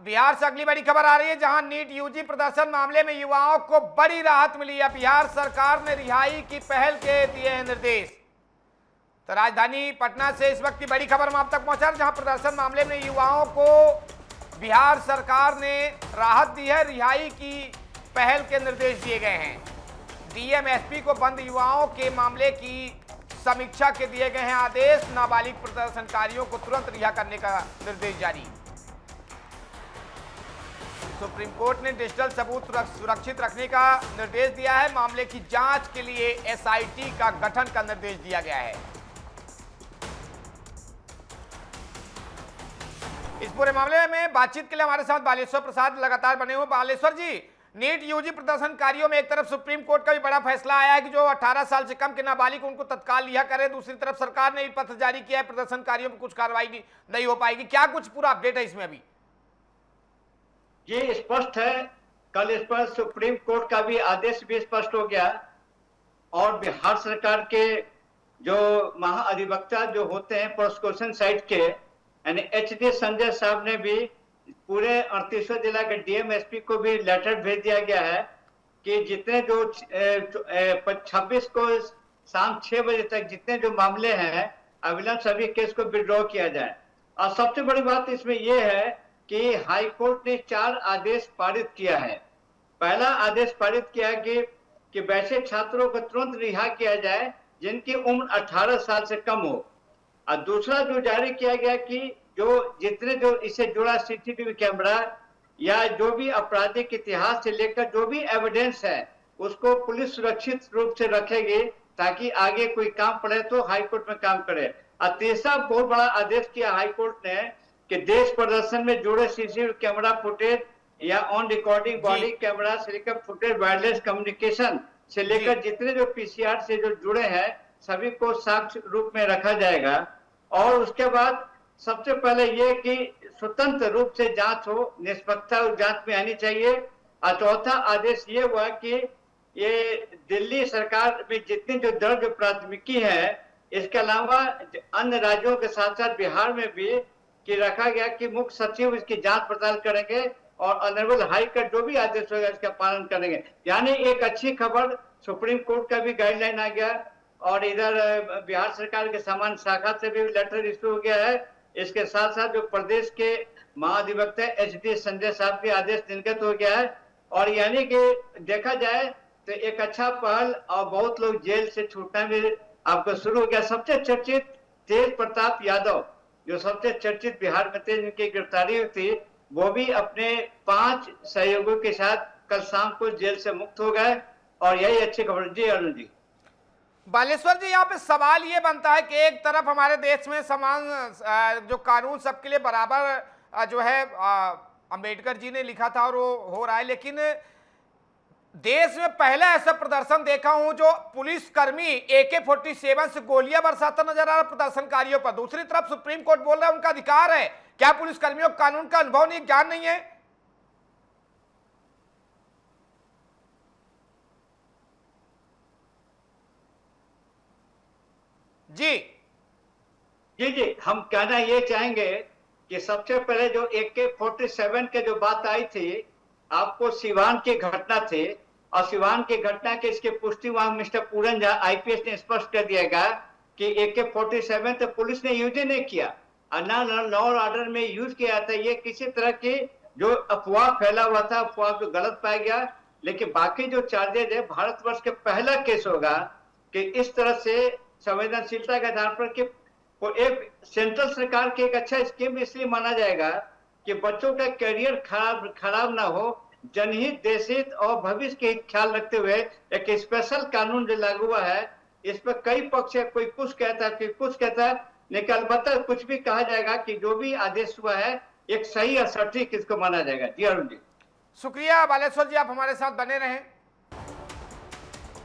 बिहार से अगली बड़ी खबर आ रही है, जहां नीट यूजी प्रदर्शन मामले में युवाओं को बड़ी राहत मिली है। बिहार सरकार ने रिहाई की पहल के दिए हैं निर्देश। तो राजधानी पटना से इस वक्त की बड़ी खबर हम आप तक पहुंचा, जहां प्रदर्शन मामले में युवाओं को बिहार सरकार ने राहत दी है। रिहाई की पहल के निर्देश दिए गए हैं। डीएम एसपी को बंद युवाओं के मामले की समीक्षा के दिए गए हैं आदेश। नाबालिग प्रदर्शनकारियों को तुरंत रिहा करने का निर्देश जारी। सुप्रीम कोर्ट ने डिजिटल सबूत सुरक्षित रखने का निर्देश दिया है। मामले की जांच के लिए एसआईटी का गठन का निर्देश दिया गया है। इस पूरे मामले में बातचीत के लिए हमारे साथ बालेश्वर प्रसाद लगातार बने हुए। बालेश्वर जी, नीट यूजी प्रदर्शनकारियों में एक तरफ सुप्रीम कोर्ट का भी बड़ा फैसला आया है कि जो 18 साल से कम के नाबालिग उनको तत्काल रिहा करे, दूसरी तरफ सरकार ने भी पत्र जारी किया है प्रदर्शनकारियों पर कुछ कार्रवाई नहीं हो पाएगी। क्या कुछ पूरा अपडेट है इसमें अभी? ये स्पष्ट है, कल इस पर सुप्रीम कोर्ट का भी आदेश भी स्पष्ट हो गया और बिहार सरकार के जो महाअधिवक्ता जो होते हैं प्रोसिक्यूशन साइड के, यानी एचडी संजय साहब ने भी पूरे 38 जिला के डीएम एसपी को भी लेटर भेज दिया गया है कि जितने जो 26 को शाम 6 बजे तक जितने जो मामले हैं अविलंब सभी केस को विड्रॉ किया जाए। और सबसे बड़ी बात इसमें यह है कि हाई कोर्ट ने 4 आदेश पारित किया है। पहला आदेश पारित किया कि वैसे छात्रों को तुरंत रिहा किया जाए जिनकी उम्र 18 साल से कम हो। और दूसरा जो जारी किया गया कि जो जितने जो इससे जुड़ा सीसीटीवी कैमरा या जो भी आपराधिक इतिहास से लेकर जो भी एविडेंस है उसको पुलिस सुरक्षित रूप से रखेगी ताकि आगे कोई काम पड़े तो हाई कोर्ट में काम करे। और तीसरा बहुत बड़ा आदेश किया हाई कोर्ट ने कि देश प्रदर्शन में जुड़े सीसीटीवी कैमरा फुटेज या ऑन रिकॉर्डिंग बॉडी कैमरा से लेकर फुटेज वायरलेस कम्युनिकेशन से लेकर जितने जो पीसीआर से जो जुड़े हैं सभी को साक्ष्य रूप में रखा जाएगा। और उसके बाद सबसे पहले ये कि स्वतंत्र रूप से जांच हो, निष्पक्षता उस जांच में आनी चाहिए। और चौथा आदेश ये हुआ कि ये दिल्ली सरकार में जितनी जो दर्ज प्राथमिकी है इसके अलावा अन्य राज्यों के साथ साथ बिहार में भी कि रखा गया कि मुख्य सचिव इसकी जांच पड़ताल करेंगे और ऑनरेबल हाई कोर्ट जो भी आदेश होगा इसका पालन करेंगे। यानी एक अच्छी खबर, सुप्रीम कोर्ट का भी गाइडलाइन आ गया और इधर बिहार सरकार के समान शाखा से भी लेटर इश्यू हो गया है। इसके साथ साथ जो प्रदेश के महाधिवक्ता एचडी संजय साहब के आदेश निर्गत हो गया है। और यानी कि देखा जाए तो एक अच्छा पहल और बहुत लोग जेल से छूटना भी आपको शुरू हो गया। सबसे चर्चित तेज प्रताप यादव जो सबसे चर्चित बिहार में थे जिनकी गिरफ्तारी हुई थी, वो भी अपने 5 सहयोगियों के साथ कल शाम को जेल से मुक्त हो गए और यही अच्छी खबर। जी अरुण जी। बालेश्वर जी, यहाँ पे सवाल ये बनता है कि एक तरफ हमारे देश में समान जो कानून सबके लिए बराबर जो है अंबेडकर जी ने लिखा था और वो हो रहा है, लेकिन देश में पहले ऐसा प्रदर्शन देखा हूं जो पुलिसकर्मी AK-47 से गोलियां बरसाता नजर आ रहा प्रदर्शनकारियों पर। दूसरी तरफ सुप्रीम कोर्ट बोल रहा है उनका अधिकार है। क्या पुलिसकर्मियों को कानून का अनुभव नहीं, ज्ञान नहीं है? जी जी जी, हम कहना ये चाहेंगे कि सबसे पहले जो AK-47 के जो बात आई थी, आपको सिवान की घटना थी और सिवान की घटना के इसकी पुष्टि वहां मिस्टर पूरन झा आईपीएस ने स्पष्ट कर दिया कि AK-47 तो पुलिस ने यूज नहीं किया और ना लॉ और ऑर्डर में यूज किया था। ये किसी तरह की जो अफवाह फैला हुआ था, अफवाह को गलत पाया गया। लेकिन बाकी जो चार्जेज है, भारतवर्ष के पहला केस होगा कि इस तरह से संवेदनशीलता के आधार पर कि एक सेंट्रल सरकार की एक अच्छा स्कीम इसलिए माना जाएगा कि बच्चों का करियर खराब ना हो, जनहित, देशहित और भविष्य के ख्याल रखते हुए एक स्पेशल कानून जो लागू हुआ है। इस पर कई पक्ष है, कोई कुछ कहता है, कोई कुछ कहता है, लेकिन अलबत्ता कुछ भी कहा जाएगा कि जो भी आदेश हुआ है एक सही और सटीक इसको माना जाएगा। जी अरुण जी। शुक्रिया बालेश्वर जी, आप हमारे साथ बने रहें।